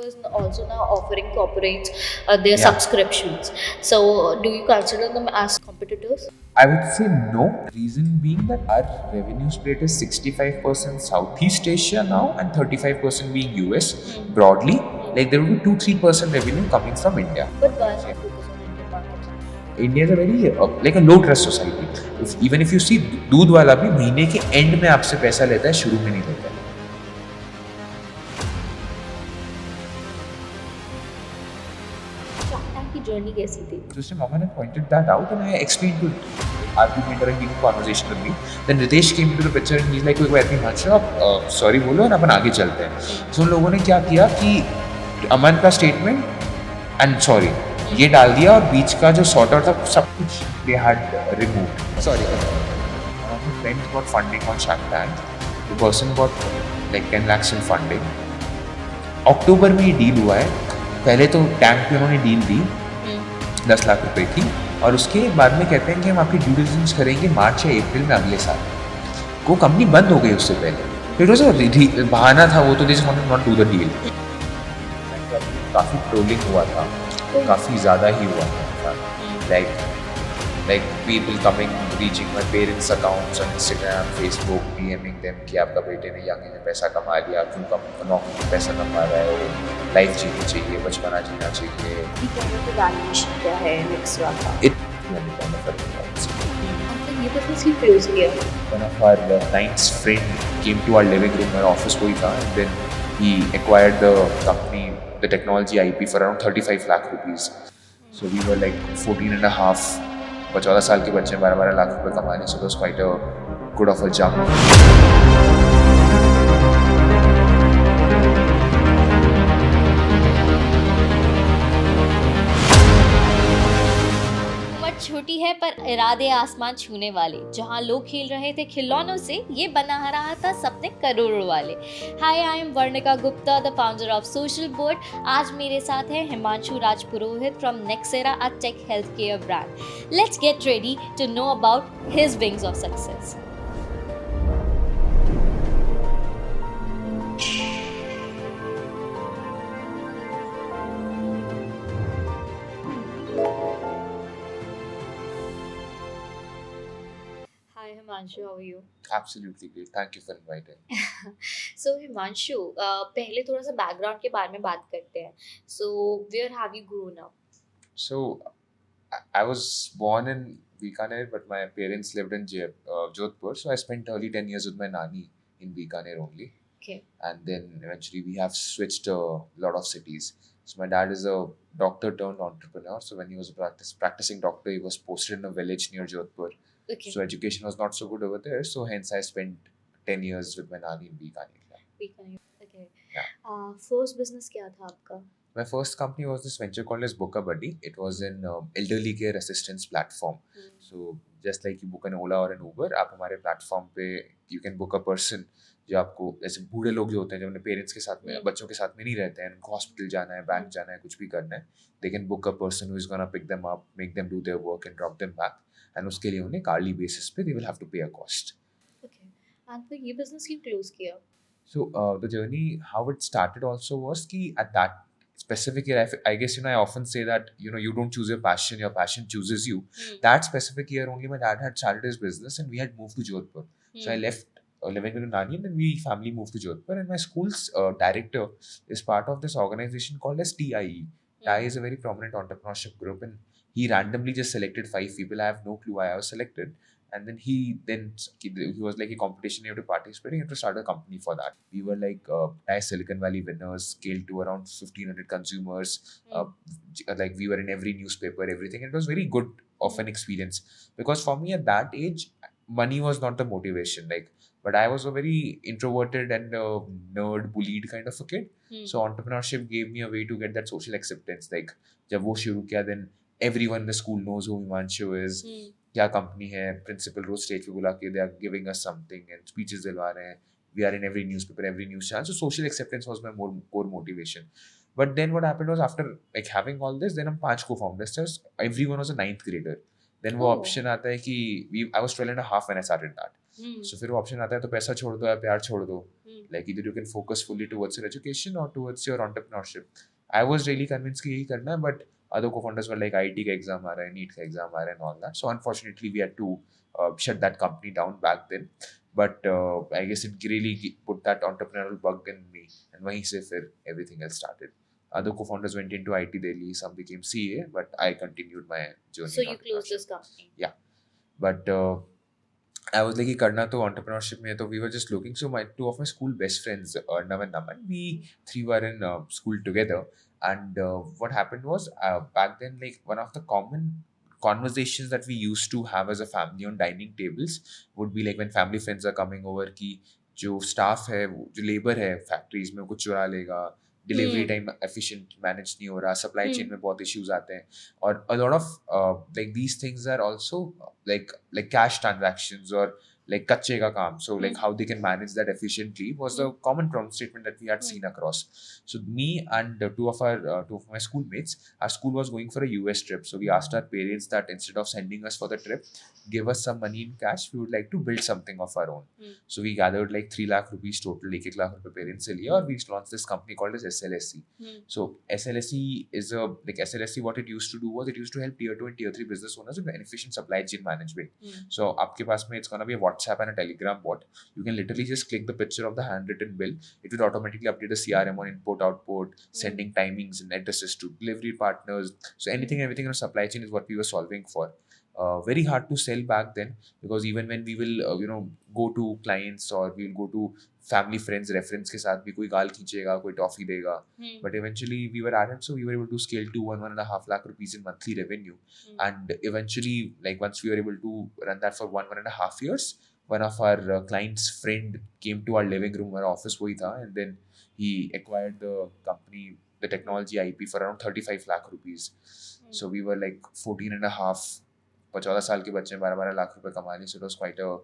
is also now offering corporates their Yeah, subscriptions. So, do you consider them as competitors? I would say no. Reason being that our revenue split is 65% Southeast Asia now and 35% being US broadly. Like there will be 2-3% revenue coming from India. But why not focus on Indian market? India is a very like a low trust society. Even if you see दूध वाला भी महीने के and में आपसे पैसा लेता है, शुरू में नहीं लेता है. शार्क टैंक की जर्नी कैसी थी? So Mama had pointed that out and I explained to argument or a heated conversation with me. Then Ritesh came into the picture and he's like, कोई बात नहीं मानशो, आप सॉरी बोलो और अपन आगे चलते हैं. So उन लोगों ने क्या किया कि अमन का स्टेटमेंट एंड सॉरी ये डाल दिया और बीच का जो सॉर्ट आउट था सब कुछ they had removed. Sorry, one of my friends got funding on Shark Tank. The person got like 10 lakhs in funding. अक्टूबर में ये डील हुआ है. पहले तो टैंक पे उन्होंने डील दी 10 लाख रुपए की और उसके बाद में कहते हैं कि हम आपकी ड्यू डिलिजेंस करेंगे मार्च या अप्रैल में अगले साल. वो कंपनी बंद हो गई उससे पहले. फिर वो बहाना था, वो तो they just wanted not do the deal. काफ़ी ट्रोलिंग हुआ था, काफ़ी ज़्यादा ही हुआ था. Like people coming reaching my parents accounts on Instagram Facebook DMing them कि आपका बेटे ने यंग में पैसा कमा लिया, क्यों कम नौकरी में पैसा कमा रहा है, वो लाइफ जीनी चाहिए, बचपना जीना चाहिए. वैल्यूएशन क्या है नेक्सरा का? It आपने ये बिजनेस क्यों क्लोज किया? one of our client's friend came to our living room, our office boy tha, and then he acquired the company, the technology IP for around 35 lakh rupees. So we were like 14 and a half, 14 साल के बच्चे 12-12 लाख रुपए कमाने. So it was quite a good of a jump. उम्र छोटी है पर इरादे आसमान छूने वाले, जहां लोग खेल रहे थे खिलौनों से, ये बना रहा था सपने करोड़ों वाले. Hi, I am Varnika Gupta, the founder of social board. आज मेरे साथ है Himanshu Raj Purohit from Nexera, a tech health care brand. Let's get ready to know about his wings of success. Hi Himanshu, how are you? Absolutely great. Thank you for inviting. So Himanshu, पहले थोड़ा सा background के बारे में बात करते हैं. So where have you grown up? So I was born in Bikaner, but my parents lived in Jodhpur. So I spent early 10 years with my nani in Bikaner only. Okay. And then eventually we have switched a lot of cities. So my dad is a doctor turned entrepreneur. So when he was a practicing doctor, he was posted in a village near Jodhpur. Okay. So education was not so good over there. So hence I spent 10 years with my nani in Bikaner. Bikaner. Okay. Yeah. First business क्या था आपका? My first company was this venture called as Book a Buddy. It was an elderly care assistance platform. So just like you book an Ola or an Uber, आप हमारे platform पे you can book a person जो आपको, ऐसे बूढ़े लोग जो होते हैं जो अपने पेरेंट्स के साथ में बच्चों के साथ में नहीं रहते हैं, उनको हॉस्पिटल जाना है, बैंक जाना है, कुछ भी करना है, they can book a person who is gonna pick them up, make them do their work and drop them back. And उसके लिए उन्हें hourly basis पे they will have to pay a cost. Okay. And फिर ये business क्यों close किया? So the journey, how it started also was कि at that specific year, I guess, I often say that, you don't choose your passion chooses you. That specific year only my dad had started his business and we had moved to Jodhpur. So I left living with Nani and then we family moved to Jodhpur, and my school's director is part of this organization called as TIE. TIE is a very prominent entrepreneurship group, and he randomly just selected 5 people. I have no clue why I was selected. And then he was like a competition, you have to participate, you have to start a company for that. We were like Silicon Valley winners, scaled to around 1,500 consumers. Like we were in every newspaper, everything. It was very good of an experience, because for me at that age, money was not the motivation. But I was a very introverted and nerd, bullied kind of a kid. So entrepreneurship gave me a way to get that social acceptance. Like जब वो शुरू किया, then everyone in the school knows who Himanshu is. क्या company है, principal रोज stage पे बुला के they are giving us something and speeches दिलवा रहे हैं. We are in every newspaper, every news channel. So social acceptance was my more motivation. But then what happened was after like having all this, then हम 5 co-founders थे. Everyone was a 9th grader. Then वो option आता है कि I was 12 and a half when I started that. So फिर वो option आता है तो पैसा छोड़ दो या प्यार छोड़ दो. Hmm. Like either you can focus fully towards your education or towards your entrepreneurship. I was really convinced कि यही करना है, but other co-founders were like IT का एग्जाम आ रहा है, नीट का एग्जाम आ रहा है and all that. So unfortunately we had to shut that company down back then. But I guess it really put that entrepreneurial bug in me, and वहीं से फिर everything else started. Other co-founders went into IT Delhi, some became CA, but I continued my journey. So in you closed entrepreneurship. this company. Yeah, but I was like, कि करना तो entrepreneurship में है, तो we were just looking. So my two of my school best friends, Arnav and Naman, we three were in school together. And what happened was back then, like one of the common conversations that we used to have as a family on dining tables would be like when family friends are coming over कि जो staff है, जो labor है factories में वो कुछ चुरा लेगा, डिलीवरी टाइम एफिशिएंट मैनेज नहीं हो रहा, सप्लाई चेन में बहुत इश्यूज आते हैं, और a lot of like these things are also like cash transactions or like कच्चे का काम. So like how they can manage that efficiently was the common problem statement that we had seen across. So me and two of my schoolmates, our school was going for a US trip. So we asked our parents that instead of sending us for the trip, give us some money in cash. We would like to build something of our own. So we gathered like 3 lakh rupees total. 1 lakh रुपए parents से लिया और we launched this company called as SLSC. So SLSC is a like SLSC. What it used to do was it used to help tier 2 and tier 3 business owners with efficient supply chain management. So आपके पास में it's gonna be a WhatsApp and a Telegram bot. You can literally just click the picture of the handwritten bill. It will automatically update the CRM on input, output, sending timings and addresses to delivery partners. So everything in a supply chain is what we were solving for. Very hard to sell back then, because even when we will go to clients or we'll go to family friends reference के साथ भी कोई गाल खींचेगा, कोई toffee देगा, but eventually we were at it, so we were able to scale to 1.5 lakh rupees in monthly revenue. And eventually, like once we were able to run that for 1.5 years, one of our clients' friend came to our living room, our office वही था, and then he acquired the company, the technology IP for around 35 lakh rupees. So we were like 14 and a half, 14 साल के बच्चे 12 लाख रुपए कमा लिए. So it was quite a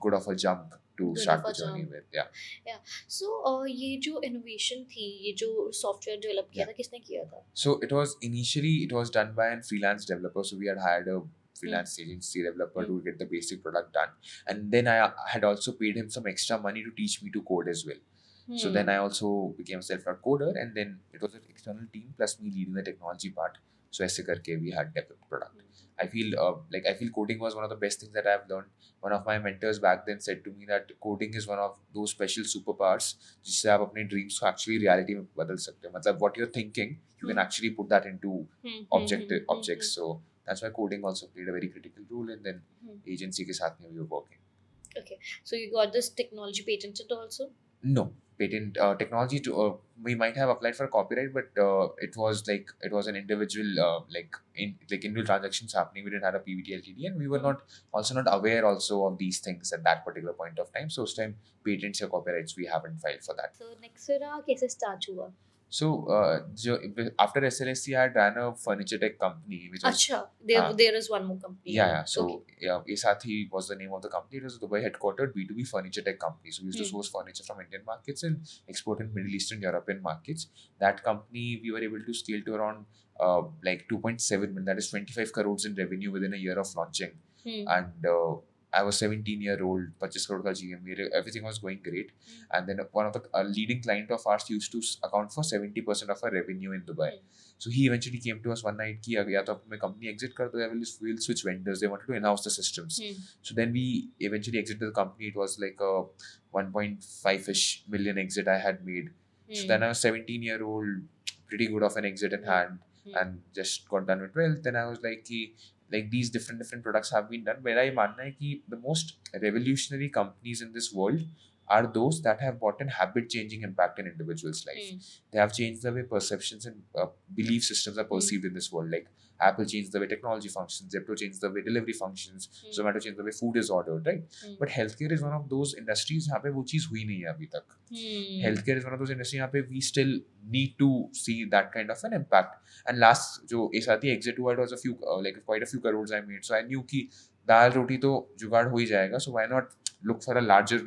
good of a jump to Good start of a the journey jump. with. Yeah. So ये जो innovation थी, ये जो सॉफ्टवेयर डेवलप किया था, किसने किया था? So it was initially done by a freelance developer. So we had hired a freelance agency developer to get the basic product done, and then I had also paid him some extra money to teach me to code as well. So then I also became a self-taught coder, and then it was an external team plus me leading the technology part. So ऐसे करके we had developed product. I feel coding was one of the best things that I've learned. One of my mentors back then said to me that coding is one of those special superpowers जिससे आप अपने dreams को actually reality में बदल सकते हो. मतलब what you're thinking, you can actually put that into objects. So that's why coding also played a very critical role. And then agency के साथ में we were working. Okay, so you got this technology patented also? No, patent technology to we might have applied for copyright, but it was an individual individual transactions happening. We didn't have a PVT LTD, and we were not aware also of these things at that particular point of time. So उस time patents or copyrights we haven't filed for that. So Nexera कैसे start हुआ? So after SLSC I had ran a furniture tech company which was अच्छा, there is one more company. Yeah. So Okay. Yesathi was the name of the company. It was a Dubai headquartered B2B furniture tech company. So we used to source furniture from Indian markets and export in Middle Eastern European markets. That company we were able to scale to around 2.7 million. That is 25 crores in revenue within a year of launching. And I was 17-year-old, 25 crore ka GMV, everything was going great. And then one of the leading client of ours used to account for 70% of our revenue in Dubai. So he eventually came to us one night कि या तो अपने company exit कर दो या we'll switch vendors. They wanted to in-house the systems. So then we eventually exited the company. It was like a 1.5-ish million exit I had made. So then I was 17-year-old, pretty good of an exit in hand, and just got done with wealth. Then I was like these different products have been done. मेरा ये मानना है कि the most revolutionary companies in this world are those that have brought an habit-changing impact in individuals' life. They have changed the way perceptions and belief systems are perceived in this world. Like Apple changed the way technology functions, Zepto changed the way delivery functions, Zomato changed the way food is ordered, right? But healthcare is one of those industries यहाँ पे वो चीज़ हुई नहीं है अभी तक. Healthcare is one of those industries यहाँ पे we still need to see that kind of an impact. And last जो एक साथ ही exit हुआ, it was a few quite a few crores I made. So I knew कि दाल रोटी तो जुगाड़ हो ही जाएगा. So why not look for a larger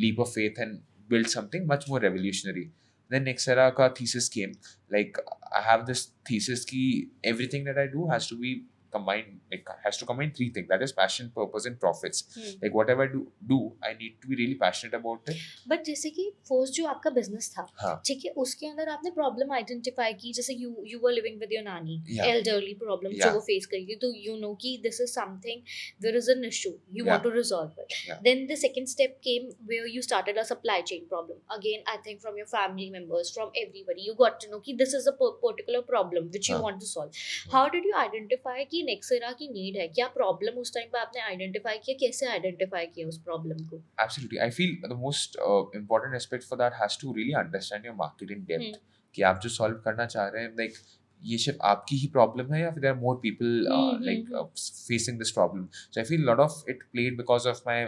leap of faith and build something much more revolutionary. Then Nexera ka thesis came. Like I have this thesis ki everything that I do has to be has to combine three things. That is passion, purpose, and profits. Hmm. Like whatever I do, I need to be really passionate about it. But जैसे कि first जो आपका business था, हाँ. ठीक है, उसके अंदर आपने प्रॉब्लम आइडेंटिफाई की, जैसे you were living with your nani, Yeah. Elderly problem जो Yeah. वो फेस करी थी, तो यू नो कि this is something, there is an issue, you Yeah. Want to resolve it. Yeah. Then the second step came where you started a supply chain problem, again I think from your family members, from everybody, you got to know कि this is a particular problem which you हाँ. Want to solve. How did you identify कि Nexera की need है? क्या problem उस time पे आपने identify किया, कैसे आइडेंटिफाई किया उस प्रॉब्लम को? Absolutely. I feel the most important aspect for that has to really understand your market in depth. कि आप जो solve करना चाह रहे हैं, like ये सिर्फ आपकी ही problem है या फिर there are more people facing this problem. So I feel a lot of it played because of my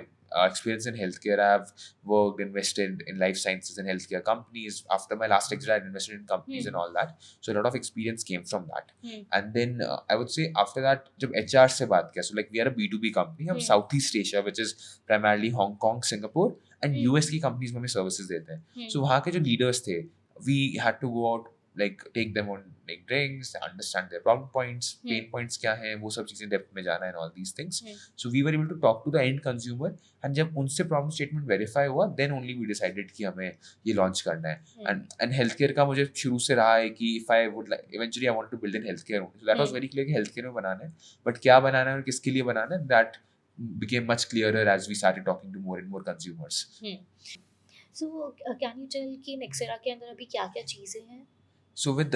experience in healthcare. I have worked, invested in life sciences and healthcare companies. After my last exit, I had invested in companies and all that. So a lot of experience came from that. And then I would say after that, जब HR से बात किया, so like we are a B2B company, हम Southeast Asia, which is primarily Hong Kong, Singapore, and US की companies में हमें services देते हैं. So वहाँ के जो leaders थे, we had to go out, like take them on like drinks, understand their problem points, pain points क्या हैं, वो सब चीजें डेप्थ में जाना and all these things. So we were able to talk to the end consumer, and जब उनसे problem statement verify हुआ, then only we decided कि हमें ये launch करना है. And healthcare का मुझे शुरू से रहा है कि if I would like eventually I want to build in healthcare. So that was very clear कि healthcare में बनाना है, but क्या बनाना है और किसके लिए बनाना है, that became much clearer as we started talking to more and more consumers. So can you tell कि नेक्सेरा के अंदर अभी क्या-क्या चीजें हैं? So with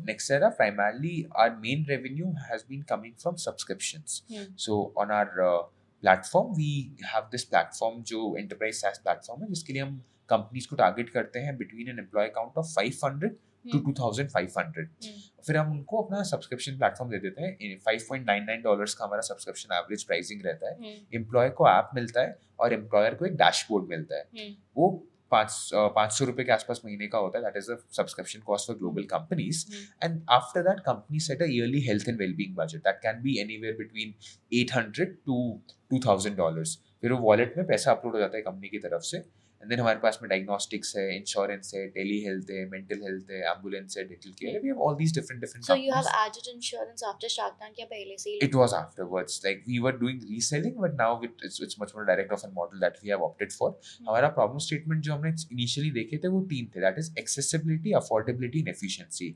Nexera, primarily our main revenue has been coming from subscriptions. So on our platform, we have this platform जो enterprise SaaS platform है, जिसके लिए हम companies को target करते हैं between an employee count of 500 to 2,500. फिर हम उनको अपना सब्सक्रिप्शन प्लेटफॉर्म दे देते हैं. $5.99 का हमारा सब्सक्रिप्शन एवरेज प्राइसिंग रहता है. एम्प्लॉय को ऐप मिलता है और एम्प्लॉयर को एक डैशबोर्ड मिलता है. वो 500 रुपए के आसपास महीने का होता है. That is the subscription cost for global companies. And after that company set a yearly health and wellbeing budget that can be anywhere between $800 to $2,000. फिर वो वॉलेट में पैसा अपलोड हो जाता है कंपनी की तरफ से. एंड देन हमारे पास में डायग्नोस्टिक्स है, इंश्योरेंस है, टेली हेल्थ है, मेंटल हेल्थ है, एम्बुलेंस है, डेंटल केयर है. We have all these different So you have added insurance after Shark Tank या पहले से ही? It was afterwards. Like we were doing reselling, but now it's much more direct of a model that we have opted for. हमारा problem statement जो हमने initially देखे थे वो 3 थे. That is accessibility, affordability and efficiency.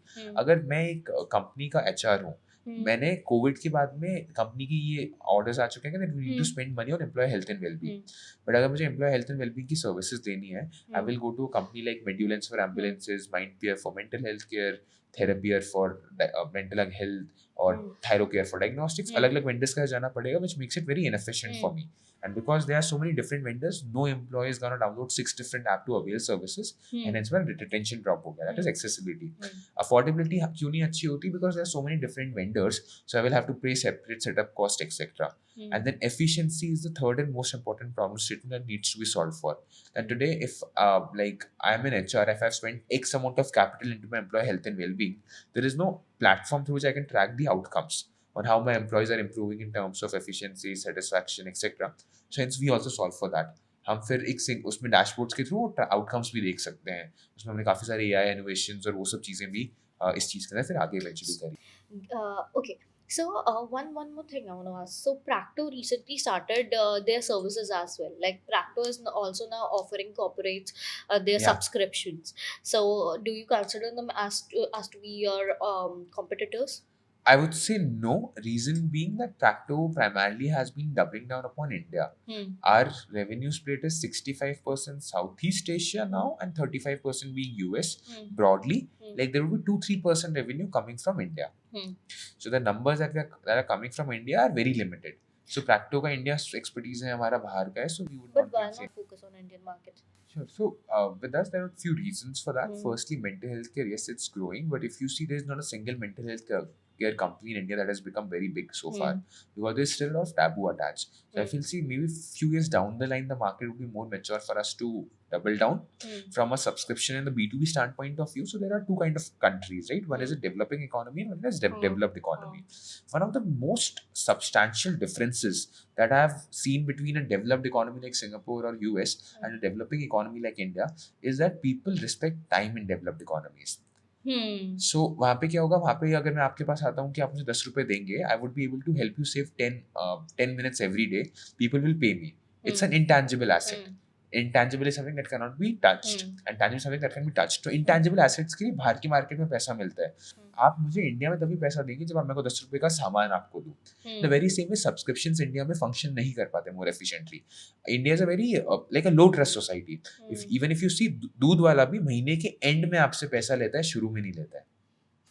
अगर मैं एक कंपनी का HR हूँ, मैंने कोविड के बाद में कंपनी की ये ऑर्डर्स आ चुके हैं कि we need to spend money on employ health and wellbeing. But अगर मुझे एम्प्लॉय हेल्थ एंड वेलबींग की सर्विसेज देनी है, I will go to a company like Medulance for ambulances, Mindpeer for mental health care, Therapeer for mental health और Thyrocare for diagnostics. अलग अलग vendors का जाना पड़ेगा, which makes it very inefficient for me. And because there are so many different vendors, no employee is gonna download 6 different app to avail services, and hence when retention drop हो गया. That is accessibility. Affordability क्यों नहीं अच्छी होती? Because there are so many different vendors, so I will have to pay separate setup cost, etc. And then efficiency is the third and most important problem statement that needs to be solved for. And today, if like I'm in HR, if I've spent X amount of capital into my employee health and well-being, there is no platform through which I can track the outcomes on how my employees are improving in terms of efficiency, satisfaction, etc. So hence we also solve for that. हम फिर एक उसमें dashboards के through outcomes भी देख सकते हैं. उसमें हमने काफ़ी सारे AI इनोवेशंस और वो सब चीज़ें भी इस चीज़ के अंदर फिर आगे इवेंचुअली करी. Okay. So one more thing I want to ask. So Practo recently started their services as well. Like Practo is also now offering corporates their subscriptions. So do you consider them as to be your competitors? I would say no. Reason being that Practo primarily has been doubling down upon India. Our revenue split is 65% Southeast Asia now and 35% being US. Broadly, like there will be 2-3% revenue coming from India. So the numbers that are coming from India are very limited. So Practo का India expertise है, हमारा बाहर का है. So we would but why not focus on Indian market? Sure. So with us, there are a few reasons for that. Firstly, mental health care, yes, it's growing, but if you see, there is not a single mental health care company in India that has become very big so far, because there's still a lot of taboo attached. So I feel, see, maybe a few years down the line, the market will be more mature for us to double down from a subscription and the B2B standpoint of view. So there are two kind of countries, right? One is a developing economy and one is developed economy. One of the most substantial differences that I have seen between a developed economy like Singapore or US and a developing economy like India is that people respect time in developed economies. Hmm. सो वहाँ पे क्या होगा, वहाँ पे अगर मैं आपके पास आता हूँ कि आप मुझे 10 रुपए देंगे, I would be able to help you save 10 minutes every day. People will pay me. It's an Hmm. intangible asset. Hmm. Intangible is something that cannot be touched, Hmm. and tangible is something that can be touched. तो intangible assets के लिए बाहर की market में पैसा मिलता है. आप मुझे इंडिया में तभी पैसा देंगे जब आप मेरे को 10 रुपए का सामान आपको दूं. The Hmm. very same way subscriptions India में फंक्शन नहीं कर पाते more efficiently. India is a very like a low trust society. If Hmm. even if you see दूध वाला भी महीने के एंड में आपसे पैसा लेता है, शुरू में नहीं लेता है.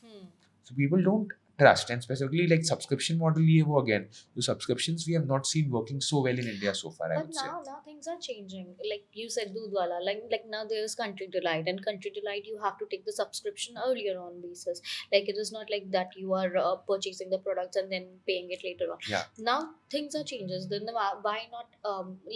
Hmm. So people don't trust, and specifically like subscription model ये वो again, the subscriptions we have not seen working so well in India so far, I But would say. now things are changing. Like you said, Dudwala. Like now there's Country Delight, and Country Delight you have to take the subscription earlier on basis. Like it is not like that you are purchasing the products and then paying it later on. Yeah. Now things are changes. Then why not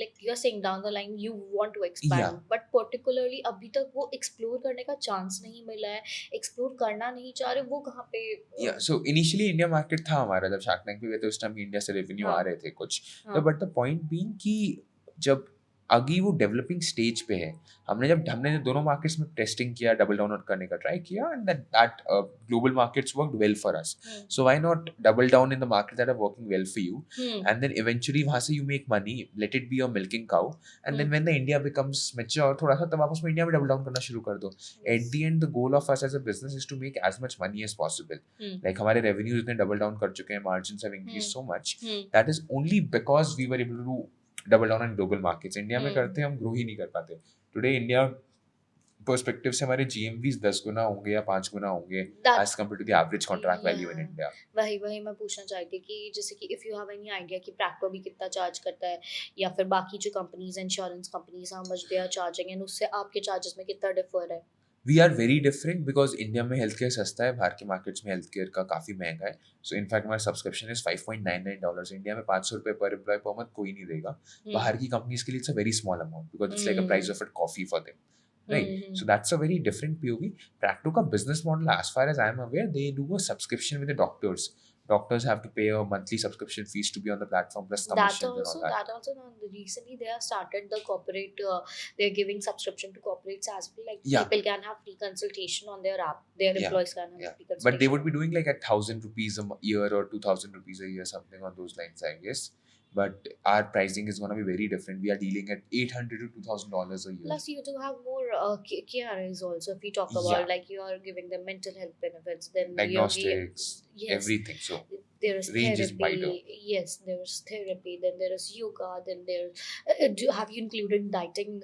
like you're saying down the line you want to expand, Yeah. but particularly अभी तक वो explore करने का chance नहीं मिला है. Explore करना नहीं चाह रहे वो कहाँ पे? Yeah, so initially India market था हमारा, जब शार्क टैंक पे गए थे उस टाइम इंडिया से रेवेन्यू हाँ. आ रहे थे कुछ. हाँ. तो बट द पॉइंट बीइंग कि जब अभी वो डेवलपिंग स्टेज पे है, हमने दोनों मार्केट्स में टेस्टिंग किया, डबल डाउन करने का ट्राई किया, and that global markets worked well for us. Hmm. So why not double down in the market that are working well for you, Hmm. and then eventually वहाँ से you make money, let it be your milking cow, and then Hmm. when the India becomes mature थोड़ा सा, तब आप उसमें India में double down करना शुरू कर दो. At the end the goal of us as a business is to make as much money as possible. Hmm. Like हमारे revenues इतने डबल डाउन कर चुके हैं, margins have increased so much. Hmm. That is only because we were able to double down on global markets. India में Hmm. करते हम grow ही नहीं कर पाते. Today इंडिया पर्सपेक्टिव से हमारे GMVs 10 गुना होंगे या 5 गुना होंगे That as compared to the average contract value in Yeah. India. वही मैं पूछना चाहती थी कि जैसे कि if you have any idea कि प्रैक्टो भी कितना चार्ज करता है या फिर बाकी जो companies insurance companies how much they are charging and उससे आपके चार्जेस में कितना डिफर है? We are very different because India में हेल्थ केयर सस्ता है, बाहर के मार्केट्स में हेल्थ केयर का काफ़ी महंगा है. सो इनफैक्ट हमारा सब्सक्रिप्शन इज $5.99. इंडिया में ₹500 पर एम्प्लॉय पर मंथ कोई नहीं देगा. बाहर की कंपनीज के लिए it's a very small amount because it's like a price of a coffee for them. Right. So that's a very different POV. Practo ka business model, as far as I am aware, they do a subscription with the doctors. Doctors have to pay a monthly subscription fees to be on the platform plus commissions and all that. That also now recently they have started the corporate they're giving subscription to corporates as well. Like Yeah. people can have free consultation on their app. Their Yeah. employees can have Yeah. free consultation. But they would be doing like ₹1,000 a year or ₹2,000 a year, something on those lines, I guess. But our pricing is going to be very different. We are dealing at $800 to $2,000 a year. Plus, you do have more KRAs also. If we talk about Yeah. like you are giving them mental health benefits, then Diagnostics, yes, everything. So there is range is wider. therapy. Yes, there is therapy. Then there is yoga. Then there. Have you included dieting,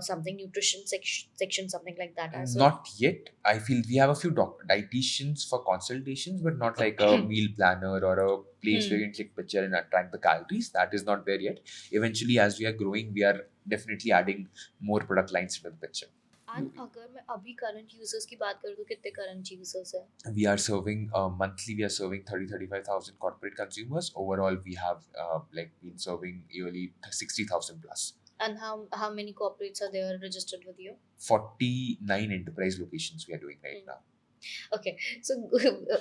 something nutrition section, something like that as well? Not yet. I feel we have a few dietitians for consultations, but not like a meal planner or a place where you can click picture and track the calories. That is not there yet. Eventually, as we are growing, we are definitely adding more product lines to the picture. And अगर मैं अभी current users की बात करूँ तो कितने current users हैं? We are serving monthly. We are serving 35,000 corporate consumers. Overall, we have like been serving yearly 60,000 plus. And how many corporates are there registered with you? 49 enterprise locations we are doing right now. Okay, so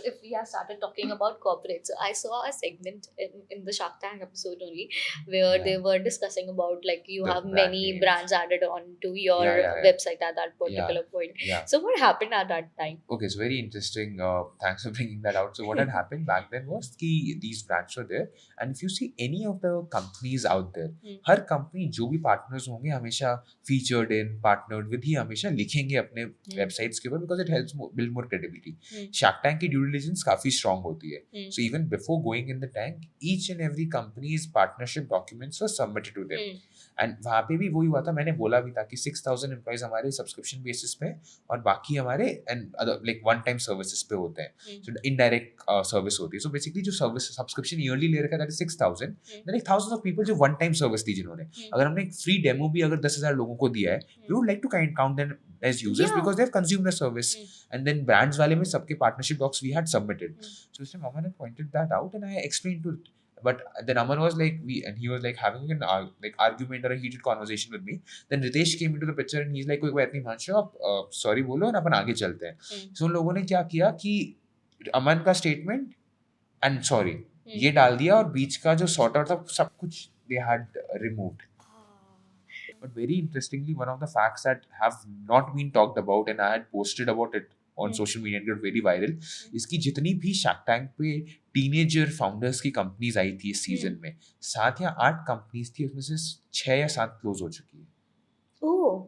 if we have started talking about corporates, so I saw a segment in the Shark Tank episode only where Yeah. they were discussing about like you The have brand many names. brands added onto your Yeah. website at that particular point. Yeah. So what happened at that time? Okay, so very interesting. Thanks for bringing that out. So what had happened back then was कि these brands were there, and if you see any of the companies out there, her company जो भी partners होंगे हमेशा featured in, partnered with ही हमेशा लिखेंगे अपने websites के ऊपर because it helps build more credibility. Shark Tank की due diligence काफी strong होती है. So even before going in the tank, each and every company's partnership documents were submitted to them. And वहाँ पे भी वही हुआ था, मैंने बोला भी था कि 6,000 एम्प्लॉइज हमारे सब्सक्रिप्शन बेसिस पे और बाकी हमारे and other like one time services पे होते हैं. सो इनडायरेक्ट सर्विस होती है. सो बेसिकली जो सर्विस सब्सक्रिप्शन ईयरली ले रखा है that is 6,000. Then like thousands of people जो वन टाइम सर्विस दी जिन्होंने, अगर हमने एक फ्री डेमो भी अगर 10,000 लोगों को दिया है, we would like to count them as users because they have consumed the service. And then brands वाले में सबके partnership docs we had submitted. So Mr. Aman had pointed that out and I explained to. But then Aman was like, he was like having an argument or a heated conversation with me. Then Ritesh came into the picture and he's like, कोई बात नहीं हिमांशु, आप sorry बोलो और अपन आगे चलते हैं. So उन लोगों ने क्या किया कि अमन का statement and sorry ये डाल दिया और बीच का जो sort out था सब कुछ they had removed. But very interestingly, one of the facts that have not been talked about and I had posted about it on social media get very viral. इसकी जितनी भी शार्क टैंक पे teenager founders की companies आई थी इस season में, 7 या 8 companies थी, उसमें से 6 या 7 क्लोज हो चुकी है. ओह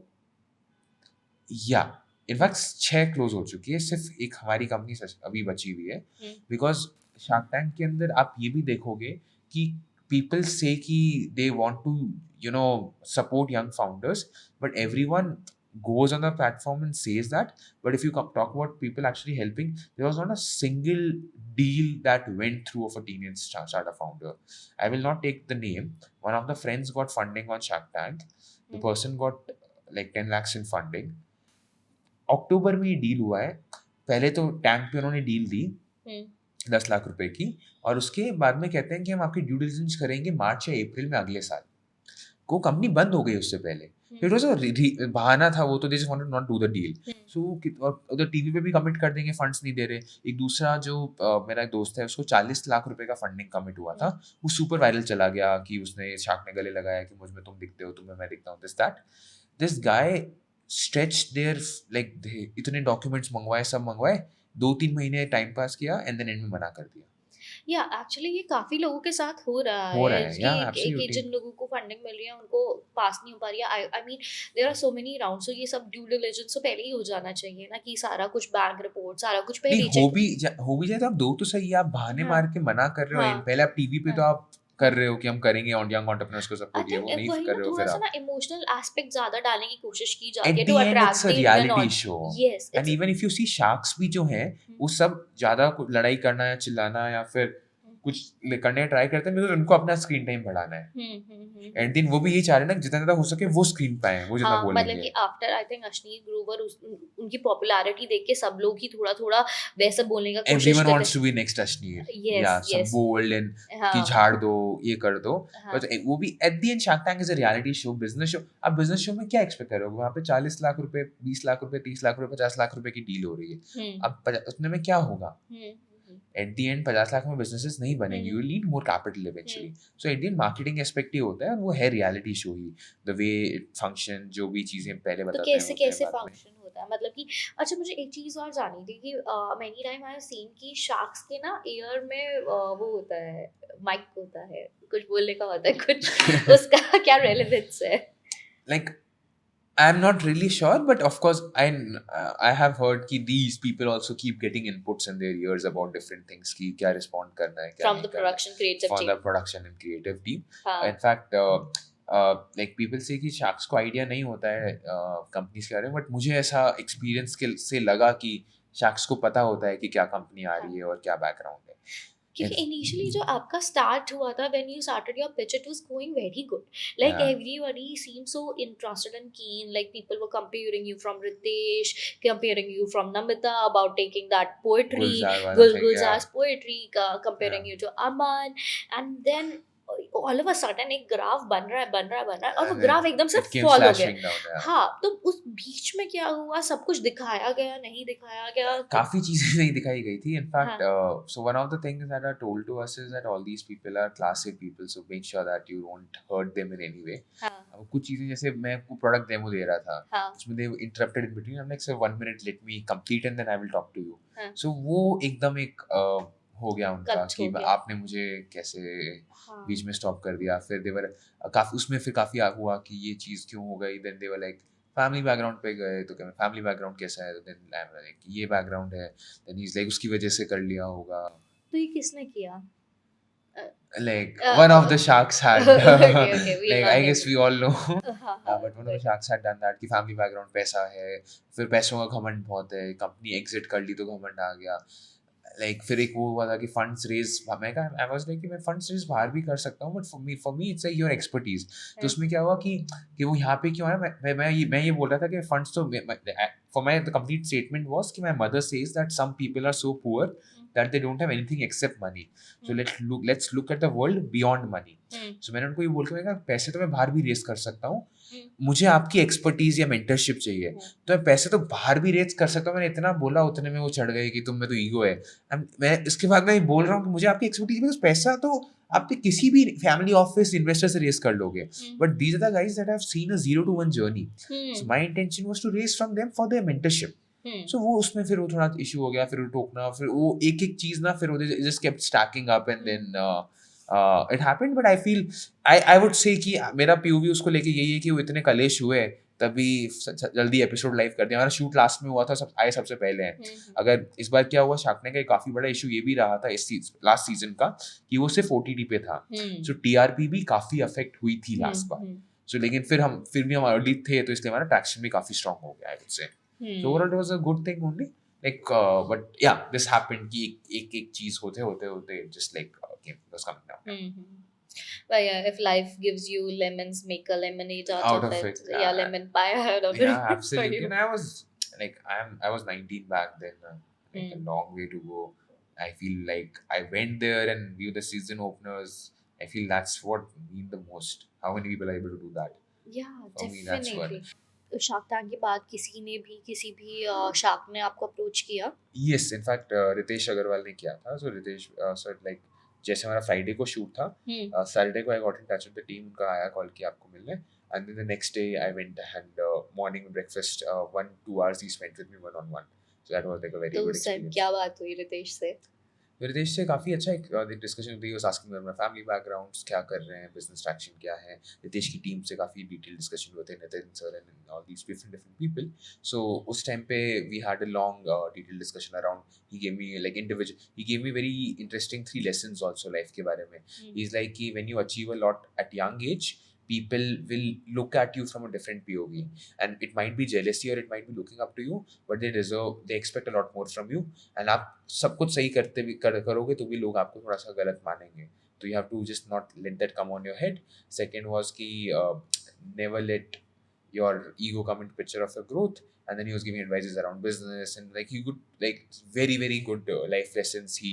या इनफैक्ट 6 क्लोज हो चुकी है, सिर्फ एक हमारी कंपनी अभी बची हुई है. बिकॉज शार्क टैंक के अंदर आप ये भी देखोगे कि people say कि they want to support young founders, but everyone goes on the platform and says that, but if you talk about people actually helping, there was not a single deal that went through of a teenage startup founder. I will not take the name. One of the friends got funding on Shark Tank. The person got like 10 lakhs in funding. अक्टूबर में ये deal हुआ है. पहले तो tank पे उन्होंने deal दी 10 लाख रुपए की, और उसके बाद में कहते हैं कि हम आपकी ड्यू डिलिजेंस करेंगे मार्च या अप्रैल में अगले साल. को कंपनी बंद हो गई उससे पहले. इट वाज अ बहाना था वो, तो they just wanted not do the deal. So और उधर टीवी पे भी कमिट कर देंगे, फंड्स नहीं दे रहे. एक दूसरा जो मेरा एक दोस्त है, उसको 40 लाख रुपए का फंडिंग कमिट हुआ था. वो सुपर वायरल चला गया कि उसने शार्क ने गले लगाया कि मुझ में तुम दिखते हो, तुम्हें मैं दिखता हूँ, this that. This guy stretch there like इतने डॉक्यूमेंट्स मंगवाए, सब मंगवाए, 2-3 महीने टाइम पास किया, एंड देन एंड में मना कर दिया. या एक्चुअली ये काफी लोगों के साथ हो रहा है कि जिन लोगों को फंडिंग मिल रही है उनको पास नहीं हो पा रही है. I mean there are so many round, so ये सब ड्यू डिलिजेंस तो पहले ही हो जाना चाहिए ना, कि सारा कुछ बैंक रिपोर्ट सारा कुछ पहले ही हो भी जाए तो आप दो तो सही, आप बहाने मार के मना कर रहे हो. पहले आप टीवी पे तो आप कर रहे हो कि हम करेंगे ऑन यंग एंटरप्रेन्योर्स को सपोर्ट, ये वो नहीं कर रहे हो. फिर आप ना इमोशनल एस्पेक्ट ज्यादा डालने की कोशिश की जाती है to attract the reality show. And even if you see sharks भी जो हैं, वो सब ज्यादा लड़ाई करना या चिल्लाना या फिर कुछ करने ट्राई करते हैं, बिकॉज उनको अपना स्क्रीन टाइम बढ़ाना है. एंड दिन वो भी यही चाह रहे हैं ना, जितना ज्यादा हो सके वो स्क्रीन पाए, वो जितना बोलेंगे. मतलब कि after I think Ashneer Grover उनकी पॉपुलैरिटी देख के सब लोग ही थोड़ा वैसे बोलने का कोशिश करते हैं. Everyone wants to be next Ashneer. या सब बोल्ड एंड कि झाड़ दो, ये कर दो. बट वो भी eight the and shark tank is a reality show, business show. आप बिजनेस शो में क्या एक्सपेक्ट कर रहे हो? वहाँ पे 40 लाख रुपए, 20 लाख रुपए, 30 लाख रुपए, 50 लाख रुपए की डील हो रही है. अब उसमें में क्या होगा? एट द एंड 50 लाख में बिजनेसेस नहीं बनेंगे. You will need more capital eventually. So at the end marketing aspect ही होता है, और वो है रियलिटी शो ही. द वे इट फंक्शन, जो भी चीजें पहले बताते हैं, तो कैसे फंक्शन होता है, मतलब कि अच्छा मुझे एक चीज और जाननी थी कि many time I have seen कि शार्क्स के ना एयर में वो होता है, माइक होता है, कुछ बोलने का होता है, कुछ उसका क्या रेलेवेंस है? Like I'm not really sure, but of course I have heard कि these people also keep getting inputs in their ears about different things कि क्या respond करना है, क्या from the production creative from team. the production and creative team. In fact like people say कि sharks को idea नहीं होता है companies के बारे में, but मुझे ऐसा experience से लगा कि sharks को पता होता है कि क्या company आ रही है और क्या background है. क्योंकि इनिशियली जो आपका स्टार्ट हुआ था when you started your pitch, it was going very good. Like everybody seemed so interested and keen, like people were comparing you from Ritesh, comparing you from Namita about taking that poetry, Gulzar's poetry, comparing you to Aman, and then all of a sudden एक graph बन रहा है और वो graph एकदम से fall हो गया. हाँ, तो उस बीच में क्या हुआ? सब कुछ दिखाया गया, नहीं दिखाया गया? काफी चीजें नहीं दिखाई गई थी. In fact so one of the things that are told to us is that all these people are class A people, so make sure that you don't hurt them in any way. कुछ चीजें जैसे मैं product demo दे रहा था, उसमें they interrupted in between. I'm like, sir, 1 minute, let me complete and then I will talk to you. So वो एकदम एक हो गया उनका कि आपने मुझे कैसे बीच में स्टॉप कर दिया. फिर देवर काफी उसमें फिर काफी हुआ कि ये चीज क्यों हो गई. देन देवर लाइक फैमिली बैकग्राउंड पे गए, तो क्या फैमिली बैकग्राउंड कैसा है, तो देन लाइक ये बैकग्राउंड है, देन ही इज लाइक उसकी वजह से कर लिया होगा. तो ये किसने किया? Like one of the sharks had like I guess we all know but one of the sharks had done that कि family background पैसा है, फिर पैसों का घमंड बहुत है, कंपनी एग्जिट कर ली तो घमंड आ गया. लाइक फिर एक वो हुआ था कि फंड्स रेज, मैं कहा आई वाज लाइक कि मैं फंड्स रेज बाहर भी कर सकता हूँ, but for me it's your expertise. तो उसमें क्या हुआ कि वो यहाँ पे क्यों है, मैं ये बोल रहा था कि फंड्स तो for my the complete statement was कि my mother says that some people are so poor that they don't have anything except money, so let's look at the world beyond money. So मैंने उनको ये बोल के कहा पैसे तो मैं बाहर भी रेस कर सकता हूँ, मुझे आपकी एक्सपर्टीज या मेंटरशिप चाहिए. तो मैं पैसे तो बाहर भी रेस कर सकता हूँ. मैंने इतना बोला, उतने में वो चढ़ गए कि तुम में तो ईगो है. मैं इसके बाद मैं बोल रहा हूँ कि मुझे आपकी एक्सपर्टीज, बिकॉज पैसा तो आप किसी भी फैमिली ऑफिस इन्वेस्टर से रेस कर लोगे, but these are the guys that have seen a 0 to 1 जर्नी. So my intention was to raise from them for their mentorship. So वो उसमें फिर वो थोड़ा इशू हो गया, फिर वो टोकना, फिर वो एक एक चीज ना, फिर वो just kept stacking up and then it happened. But I feel, I would say कि मेरा पीओवी उसको लेके यही है कि वो इतने कलेश हुए तभी जल्दी एपिसोड लाइव कर दिया. हमारा शूट लास्ट में हुआ था, सब आए सबसे पहले हैं. अगर इस बार क्या हुआ, शार्क का एक काफी बड़ा इशू ये भी रहा था इस लास्ट सीजन का, कि वो सिर्फ ओटीटी पे था. सो टीआरपी भी काफी अफेक्ट हुई थी लास्ट बार. सो लेकिन फिर भी हम अर्ली थे, तो इसलिए हमारा ट्रैक्शन भी काफी स्ट्रांग हो गया, आई वुड से. So overall, it was a good thing only. Like, but yeah, this happened. कि एक चीज होते just like was coming down. But yeah, if life gives you lemons, make a lemonade out of it. Yeah, Yeah, lemon pie out of it. yeah, for absolutely. you. And I was like, I was 19 back then. Like a long way to go. I feel like I went there and viewed the season openers. I feel that's what mean the most. How many people are able to do that? Yeah, For me, that's what. definitely. Shark Tank के बाद किसी भी shark ने आपको approach किया? Yes, in fact, Ritesh Agarwal ने किया था. So रितेश, so like जैसे हमारा फ्राइडे को शूट था, सैटरडे को I got in touch with the team. उनका आया कॉल किया आपको मिलने, and then the next day I went and morning breakfast 1-2 hours ही spent with me one on one. So that was like a very तो good उस time experience. क्या बात हुई रितेश से? रितेश से काफ़ी अच्छा एक डिस्कशन हुई. Was asking me my family backgrounds, क्या कर रहे हैं, बिजनेस ट्रैक्शन क्या है. रितेश की टीम से काफ़ी डिटेल डिस्कशन हुए थे, Nitin sir and all these different people. So उस टाइम पे we had a long detail discussion around. He gave me like individual, he gave me very interesting 3 lessons also life के बारे में. He is like कि when you achieve a lot at young age, people will look at you from a different POV, and it might be jealousy or it might be looking up to you, but they expect a lot more from you. And आप सब कुछ सही करोगे तो भी लोग आपको थोड़ा सा गलत मानेंगे. तो you have to just not let that come on your head. Second was कि never let your ego come into picture of your growth. And then he was giving advices around business, and like he could like very very good life lessons he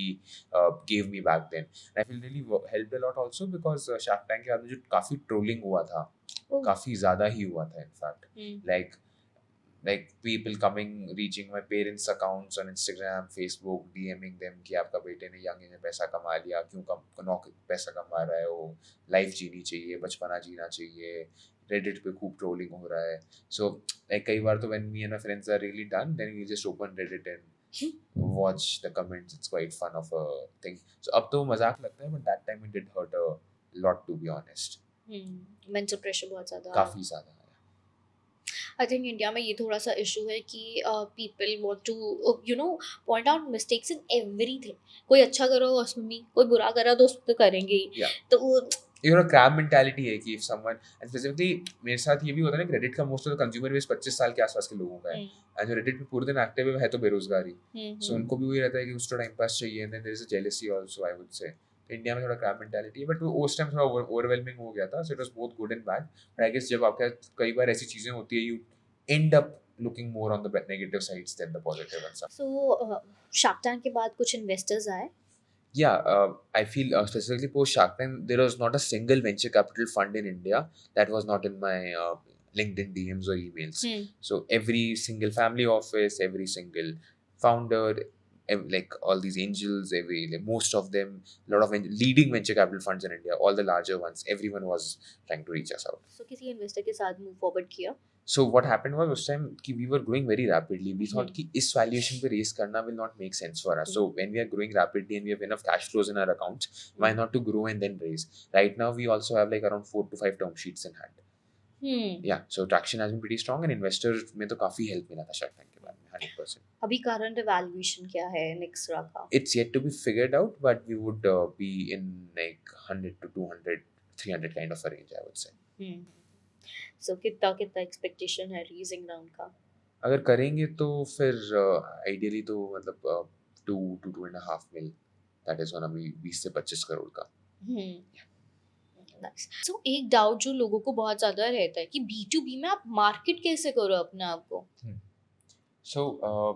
gave me back then. And I feel really helped a lot also because Shark Tank के बाद में जो काफी trolling हुआ था, काफी ज्यादा ही हुआ था in fact. Like people coming reaching my parents accounts on Instagram, Facebook, DMing them कि आपका बेटे ने यंग एज में पैसा कमा लिया, क्यों पैसा कमा रहा है, वो लाइफ जीनी चाहिए, बचपना जीना चाहिए. Reddit पे खूब ट्रोलिंग हो रहा है. So like कई बार तो when me and my friends are really done, then we just open Reddit and watch the comments. It's quite fun of a thing. So अब तो मजाक लगता है, but that time it did hurt a lot, to be honest. Mental pressure बहुत ज़्यादा, काफी ज्यादा. I think India में ये थोड़ा सा इशू है कि people want two point out mistakes in everything. कोई अच्छा कर रहा हो उसमें भी, कोई बुरा कर रहा हो तो उस तो करेंगे ही. Yeah. तो वो क्रैब मेंटालिटी है कि if someone, and specifically मेरे साथ ये भी होता है ना, क्रेडिट का most of the consumer base 25 साल के आसपास के लोगों का है. एंड जो रेडिट पे पूरे दिन एक्टिव है तो बेरोजगारी. सो उनको भी वही रहता है कि उसको टाइम पास चाहिए. And then there is a jealousy also, I would say. India में थोड़ा क्रैब मेंटालिटी है, बट उस टाइम थोड़ा ओवरवेलमिंग हो गया था. So it was both good and bad. But I guess जब आपका कई बार ऐसी चीजें होती है, you end up looking more on the negative sides than the positive and stuff. So Shark Tank के बाद कुछ इन्वेस्टर्स आए? Yeah, I feel specifically post Shark Tank, there was not a single venture capital fund in India that was not in my LinkedIn DMs or emails. So every single family office, every single founder, like all these angels, like most of them, a lot of leading venture capital funds in India, all the larger ones, everyone was trying to reach us out. So किसी investor के साथ move forward किया? So what happened was उस time कि we were growing very rapidly. We thought कि इस valuation पे raise करना will not make sense for us. So when we are growing rapidly and we have enough cash flows in our accounts, why not to grow and then raise? Right now we also have like around 4 to 5 term sheets in hand. Yeah, so traction has been pretty strong and investors में तो काफी help मिला था Shark Tank के बाद में 100%. अभी current valuation क्या है Nextra का? It's yet to be figured out, but we would be in like 100 to 200, 300 kind of a range, I would say. So कितना एक्सपेक्टेशन है रीजिंग राउंड का? अगर करेंगे तो फिर आइडियली तो मतलब 2 to 2.5 mil, that is gonna B 20 से 25 करोड़ का. नाइस. सो एक डाउट जो लोगों को बहुत ज़्यादा रहता है कि B2B में आप मार्केट कैसे करो अपने आप को? So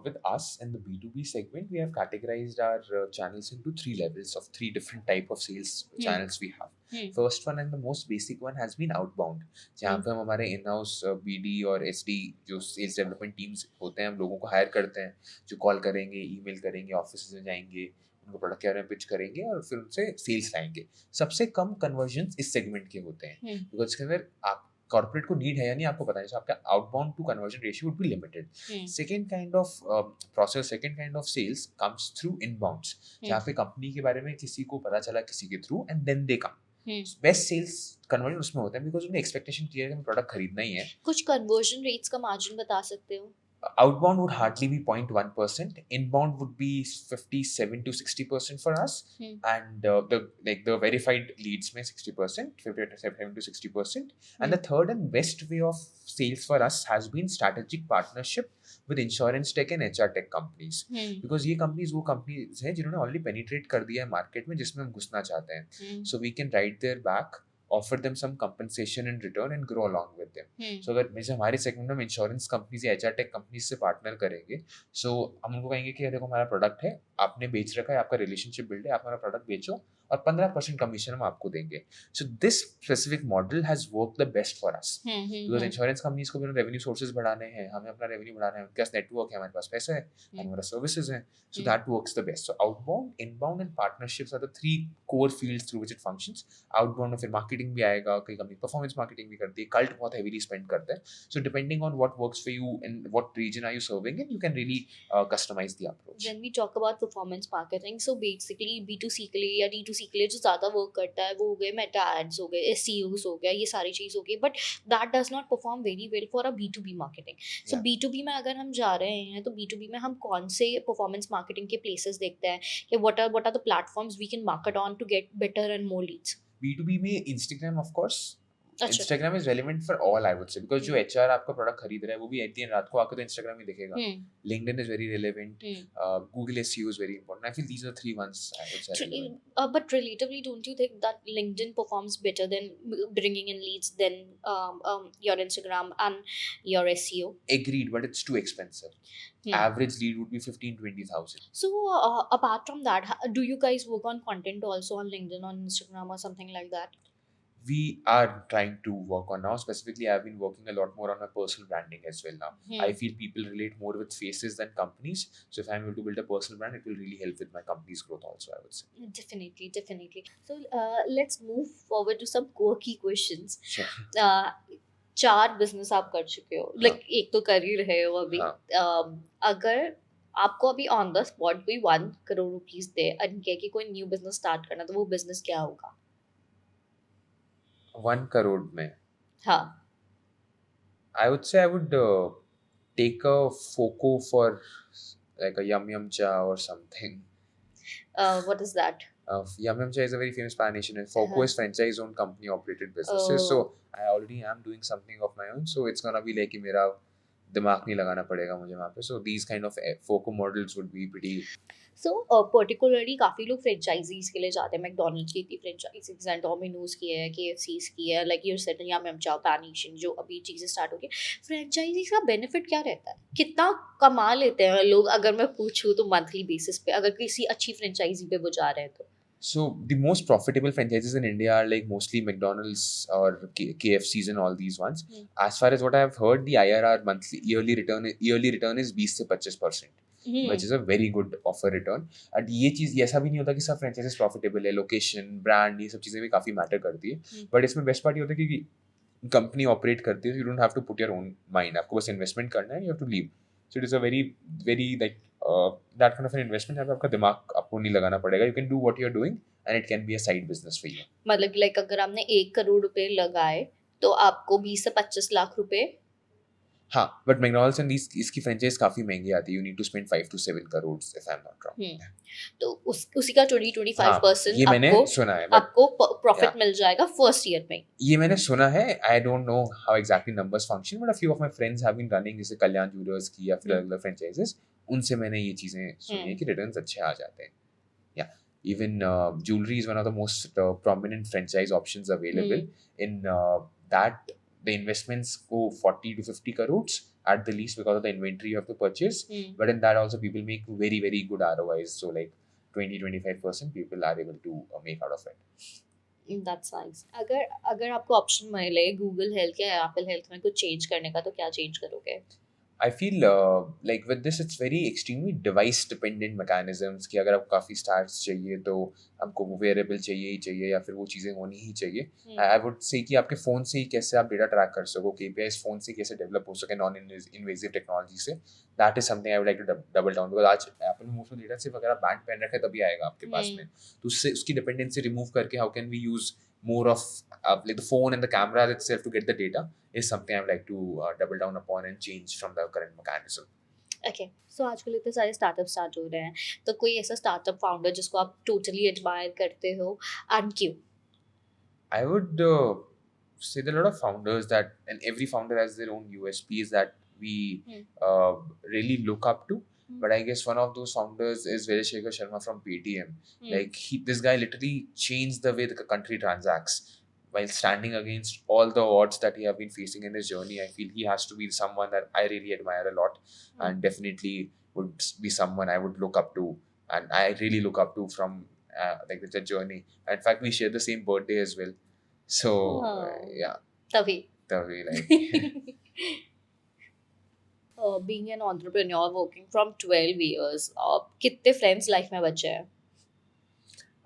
with us in the B2B segment, we have categorized our channels into 3 levels of 3 different type of sales channels we have. First one and the most basic one has been outbound, जहाँ पे हम हमारे in-house BD और SD जो sales development teams होते हैं, हम लोगों को hire करते हैं, जो call करेंगे, email करेंगे, offices में जाएंगे, उनको प्रोडक्ट के बारे में पिच करेंगे और फिर उनसे सेल्स लाएंगे. सबसे कम कन्वर्जन इस सेगमेंट के होते हैं, बिकॉज इसके अंदर आप कॉर्पोरेट को नीड है या नहीं आपको पता नहीं, so आपका outbound to conversion ratio would be limited. Second kind of process, second kind of sales comes through inbounds, जहाँ पे कंपनी के बारे में किसी को पता चला किसी के through and then they came. Best sales conversion उसमें होता है बिकॉज उन्हें एक्सपेक्टेशन क्लियर है कि प्रोडक्ट खरीदना ही है. कुछ कन्वर्जन रेट्स का मार्जिन बता सकते हो? Outbound would hardly be 0.1%. Inbound would be 57 to 60% for us, and the verified leads में 60%, 57 to 60%. And the third and best way of sales for us has been strategic partnership with insurance tech and HR tech companies. Because ये companies वो companies हैं जिन्होंने already penetrate कर दिया है market में जिसमें हम घुसना चाहते हैं. So we can ride their back, offer them some compensation in return and grow along with them. So अगर जैसे हमारे सेगमेंट में हम इंश्योरेंस कंपनीज या एचआर टेक कंपनीज से पार्टनर करेंगे, सो हम उनको कहेंगे कि देखो हमारा प्रोडक्ट है, आपने बेच रखा है, आपका रिलेशनशिप बिल्ड है, आप हमारा प्रोडक्ट बेचो और 15% कमीशन हम आपको देंगे. So this specific model has work the best for us because insurance companies को भी रेवेन्यू सोर्सेज बढ़ाने हैं, हमें अपना रेवेन्यू बढ़ाना है, उनके पास नेटवर्क है, हमारे पास पैसा है, हमारा सर्विसेज हैं. So that works the best. So outbound, inbound and partnerships are the three core fields through which it functions. Outbound में फिर marketing भी आएगा, कई कंपनी performance marketing भी करती है, cult बहुत heavily spend करते हैं. So depending on what works for you and what region are you serving in, you can really customize the approach. When we talk about performance marketing, so basically B2C के लिए या D2C के लिए जो ज़्यादा work करता है वो हो गए मेटा एड्स हो गए, SEOs हो गया, ये सारी चीज़ हो गई, but that does not perform very well for a B2B marketing. So Yeah. B2B में अगर हम जा रहे हैं तो B2B में हम कौन से परफॉर्मेंस मार्केटिंग के प्लेसेस देखते हैं कि what are the platforms we can market on to get better and more leads? B2B में Instagram of course. अच्छा. Instagram is relevant for all I would say because जो HR आपका product खरीद रहा है वो भी एक दिन रात को आकर तो Instagram ही दिखेगा. LinkedIn is very relevant. Google SEO is very important. I feel these are three ones I would say. But relatively, don't you think that LinkedIn performs better than bringing in leads than your Instagram and your SEO? Agreed, but it's too expensive. Average lead would be 15,000-20,000. So apart from that, do you guys work on content also on LinkedIn, on Instagram or something like that? We are trying to work on now. Specifically, I've been working a lot more on my personal branding as well now. I feel people relate more with faces than companies. So if I'm able to build a personal brand, it will really help with my company's growth also, I would say. Definitely. So let's move forward to some quirky questions. Sure. 4 business आप कर चुके हो, like एक तो कर ही रहे हो अभी. अगर आपको अभी ऑन द स्पॉट कोई 1 करोड़ रुपीस दे और कहे कि कोई न्यू बिजनेस स्टार्ट करना, तो वो बिजनेस क्या होगा? 1 crore में हाँ. I would say I would take a FOCO for like a Yum Yum Cha or something. What is that? Yum Yum Cha is a very famous Pan Asian and FOCO is franchise-owned company operated businesses. So I already am doing something of my own. So it's gonna be like कि मेरा दिमाग नहीं लगाना पड़ेगा मुझे वहाँ पे. So these kind of FOCO models would be pretty. So particularly काफ़ी लोग फ्रेंचाइजीज के लिए जाते हैं. मैकडोनल्ड्स की इतनी फ्रेंचाइजीज हैं, डोमिनोज की है, KFC's की है, लाइक यू सेड या मैम चाओ पैन एशियन जो अभी चीज़ें स्टार्ट हो गई. फ्रेंचाइजीज का बेनिफिट क्या रहता है? कितना कमा लेते हैं लोग, अगर मैं पूछूँ तो मंथली बेसिस पे, अगर किसी अच्छी फ्रेंचाइजी पे वो जा रहे हैं तो? So the most profitable franchises in India are like mostly McDonald's or KFC's and all these ones. As far as what I have heard, the IRR yearly return is 20 से 25%, which is a very good offer return. And ये चीज़ ऐसा भी नहीं होता कि सब franchises profitable है, location, brand ये सब चीज़ें भी काफ़ी मैटर करती है. But इसमें बेस्ट पार्ट ये होता है कि कंपनी ऑपरेट करती है, you don't have to put your own mind. आपको बस इन्वेस्टमेंट करना है, you have to leave. So it is a very like that kind of an investment. आपका दिमाग आपको नहीं लगाना पड़ेगा. You can do what you're doing and it can be a side business for you. मतलब like अगर आपने 1 करोड़ रुपए लगाए तो आपको 20 से 25 लाख रुपए. हाँ, but McDonald's and इसकी franchise काफ़ी महंगी आती है. You need to spend 5 to 7 crores if I'm not wrong. तो उसी का 20-25% ये मैंने सुना है. आपको प्रॉफिट मिल जाएगा फर्स्ट ईयर में. ये मैंने सुना है. I don't know how exactly numbers function, but a few of my friends have been running जैसे कल्याण ज्वेलर्स की या फिर अलग franchises. उनसे मैंने ये चीज़ें सुनी है कि रिटर्न्स अच्छे आ जाते हैं. Yeah, even jewelry is one of the most prominent franchise options available. In that the investments go 40 to 50 crores at the least because of the inventory you have to purchase. But in that also people make very good ROIs. So like 20-25% people are able to make out of it. That's nice. अगर आपको option मिले Google health या Apple health में कुछ change करने का, तो क्या चेंज करोगे? I feel like with this it's very extremely device dependent mechanisms कि अगर आपको काफ़ी stats चाहिए तो आपको वो wearable चाहिए ही चाहिए या फिर वो चीज़ें होनी ही चाहिए. I would say कि आपके फ़ोन से ही कैसे आप डेटा ट्रैक कर सको, KPIs फ़ोन से कैसे डेवलप हो सके नॉन इन्वेजिव टेक्नोलॉजी से, that is something I would like to double down because आज एप्पल में मोस्ट ऑफ डेटा सिर्फ अगर आप बैंड पहन रखे तभी आएगा आपके पास में, तो उससे उसकी डिपेंडेंसी रिमूव करके how can we use more of like the phone and the camera itself to get the data is something I would like to double down upon and change from the current mechanism. Okay, so आजकल इतने सारे startup start हो रहे हैं, तो कोई ऐसा startup founder जिसको आप टोटली एडमायर करते हो एंड क्यों? I would say there are a lot of founders that, and every founder has their own USPs that we really look up to. But I guess one of those founders is Vijay Shekhar Sharma from Paytm. Like this guy literally changed the way the country transacts while standing against all the odds that he have been facing in his journey. I feel he has to be someone that I really admire a lot, and definitely would be someone I would look up to, and I really look up to from like the journey. In fact, we share the same birthday as well. So yeah, तभी like being an entrepreneur working from 12 years, कितने friends life में बचे हैं?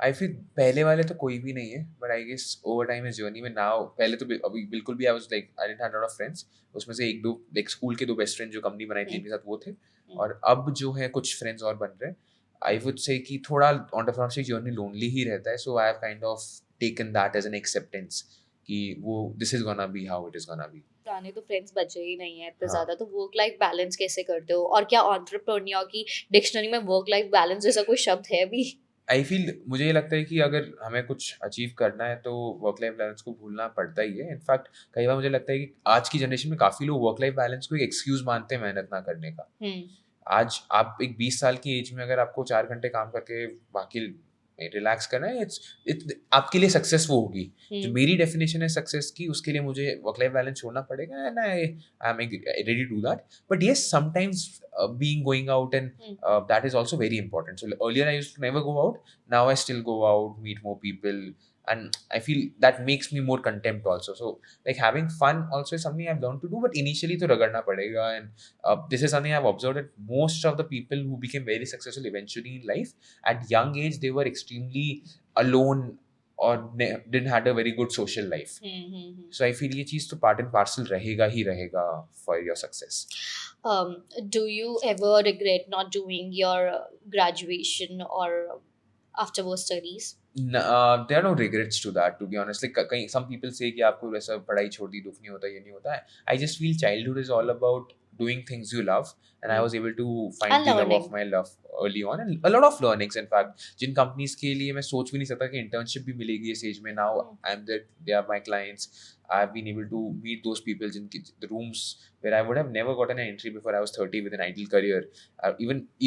I feel पहले वाले तो कोई भी नहीं है, but I guess over time इस जर्नी में नाउ, पहले तो अभी बिल्कुल भी I was like I didn't have lot of friends. उसमें से एक दो लाइक स्कूल के दो बेस्ट फ्रेंड जो कंपनी बनाई थी इनके साथ वो थे, और अब जो है कुछ फ्रेंड्स और बन रहे हैं. आई वुड से कि थोड़ा एंटरप्रेन्योरशिप जर्नी लोनली ही रहता है, so I have kind of taken that as an acceptance कि वो this is gonna be how it is gonna be. पुराने तो फ्रेंड्स बचे ही नहीं है इतने हाँ. ज्यादा, तो वर्क लाइफ बैलेंस कैसे करते हो? और क्या एंटरप्रेन्योर की डिक्शनरी में वर्क लाइफ बैलेंस जैसा कोई शब्द है भी? आई फील मुझे ये लगता है कि अगर हमें कुछ अचीव करना है तो वर्क लाइफ बैलेंस को भूलना पड़ता ही है. इनफैक्ट कई बार मुझे लगता है कि आज की जनरेशन में काफ़ी लोग वर्क लाइफ बैलेंस को एक एक्सक्यूज मानते हैं मेहनत ना करने का. आज आप एक 20 साल की एज में अगर आपको 4 घंटे काम करके बाकी रिलैक्स करना है, इट्स आपके लिए सक्सेस वो होगी. जो मेरी डेफिनेशन है सक्सेस की, उसके लिए मुझे वर्क लाइफ बैलेंस छोड़ना पड़ेगा, and I am ready to that. But yes, sometimes being going out and that is also very important. So earlier I used to never go out, now I still go out, meet more people, and I feel that makes me more content also. So like having fun also is something I've learned to do, but initially to ragadna padega. And this is something I've observed that most of the people who became very successful eventually in life at young age, they were extremely alone or didn't had a very good social life. So I feel ये चीज़ तो part and parcel रहेगा ही रहेगा for your success. Do you ever regret not doing your graduation or afterwards studies? There are no regrets to that, to be honest. Like some people say कि आपको वैसा पढ़ाई छोड़ दी, दुख नहीं होता, ये नहीं होता है. I just feel childhood is all about doing things you love, and I was able to find And the love learning. of my love early on, and a lot of learnings. In fact, Jin companies के लिए मैं सोच भी नहीं सकता कि internship भी मिलेगी इस age में. Now I'm there, they are my clients. I've been able to meet those people in the rooms where I would have never gotten an entry before I was 30 with an ideal career.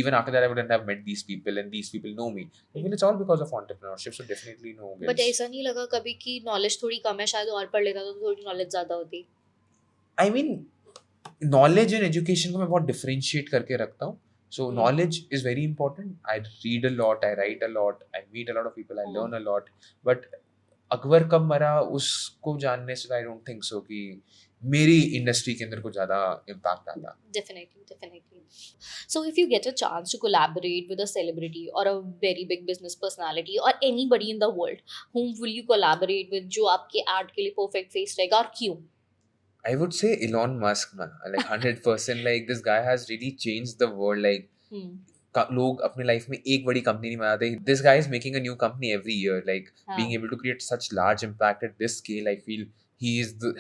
Even after that, I wouldn't have met these people, and these people know me. I mean, it's all because of entrepreneurship, so definitely no guilt. But ऐसा नहीं लगा कभी कि knowledge थोड़ी कम है, शायद और पढ़ लेता तो थोड़ी नॉलेज ज्यादा होती? I mean, knowledge and education को मैं बहुत differentiate करके रखता हूँ. So knowledge is very important. I read a lot, I write a lot, I meet a lot of people, I learn a lot. But Akbar कब मरा उसको जानने से I don't think so कि मेरी इंडस्ट्री के अंदर को ज़्यादा इम्पैक्ट आता. Definitely. So if you get a chance to collaborate with a celebrity or a very big business personality or anybody in the world, whom will you collaborate with जो आपके ad के लिए perfect face रहेगा और क्यों? I would say Elon Musk, man. Like 100%. Like this guy has really changed the world. Like लोग अपने life में एक बड़ी कंपनी नहीं बनाते. This guy is making a new company every year. Like being able to create such large impact at this scale, I feel he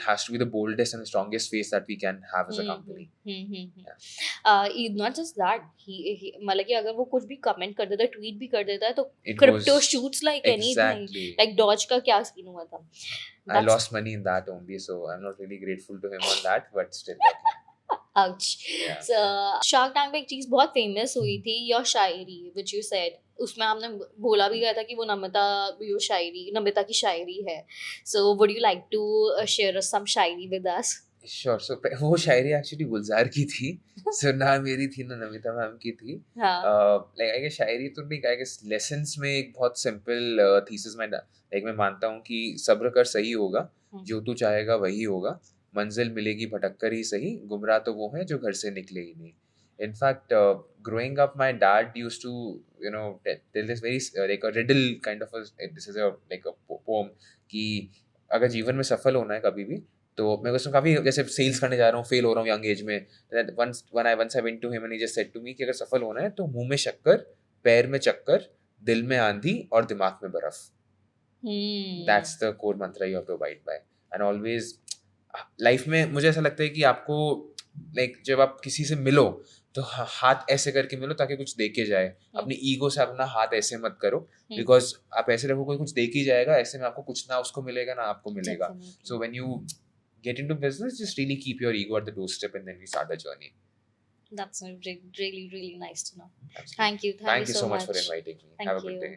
has to be the boldest and the strongest face that we can have as a company. Not just that, he मतलब कि अगर वो कुछ भी comment कर देता है, tweet भी कर देता है, तो It crypto was- shoots like anything. Exactly. Like Doge का क्या सीन हुआ था? I lost money in that only, so I'm not really grateful to him on that, but still. Ouch. Yeah. So, shark tank में एक चीज बहुत famous हुई थी, your Shayari, which you said. उसमें आपने बोला भी गया था कि वो नमिता की शायरी है. So would you like to share some Shayari with us? Sure. So वो शायरी एक्चुअली गुलजार की थी. So ना मेरी थी ना नमिता मैम की थी. Like I guess शायरी तो नहीं, I guess lessons में एक बहुत सिंपल thesis में like मैं मानता हूँ कि सब्र कर सही होगा, जो तू चाहेगा वही होगा. मंजिल मिलेगी भटक कर ही सही, गुमराह तो वो हैं जो घर से निकले ही नहीं. In fact, growing up, my dad used to, tell this very like a riddle kind of a. This is a like a poem कि अगर जीवन में सफल होना है कभी भी, तो मैं उसमें काफी जैसे सेल्स करने जा रहा हूँ, फेल हो रहा हूँ यंग एज में. Once I went to him and he just said to me कि अगर सफल होना है तो मुंह में शक्कर, पैर में चक्कर, दिल में आंधी और दिमाग में बर्फ. That's the core mantra you have to abide by. And always life में मुझे ऐसा लगता है कि आपको जब आप किसी से मिलो तो हाथ ऐसे करके मिलो ताकि कुछ देके जाए. अपनी ईगो से अपना हाथ ऐसे मत करो, बिकॉज आप ऐसे रखोगे कुछ देख ही जाएगा, ऐसे में आपको कुछ ना उसको मिलेगा ना आपको मिलेगा. So when you get into business, just really keep your ego at the doorstep and then we start the journey. That's really, really nice to know. Absolutely. Thank you. Thank you so much for inviting me. Thank Have a you. good day.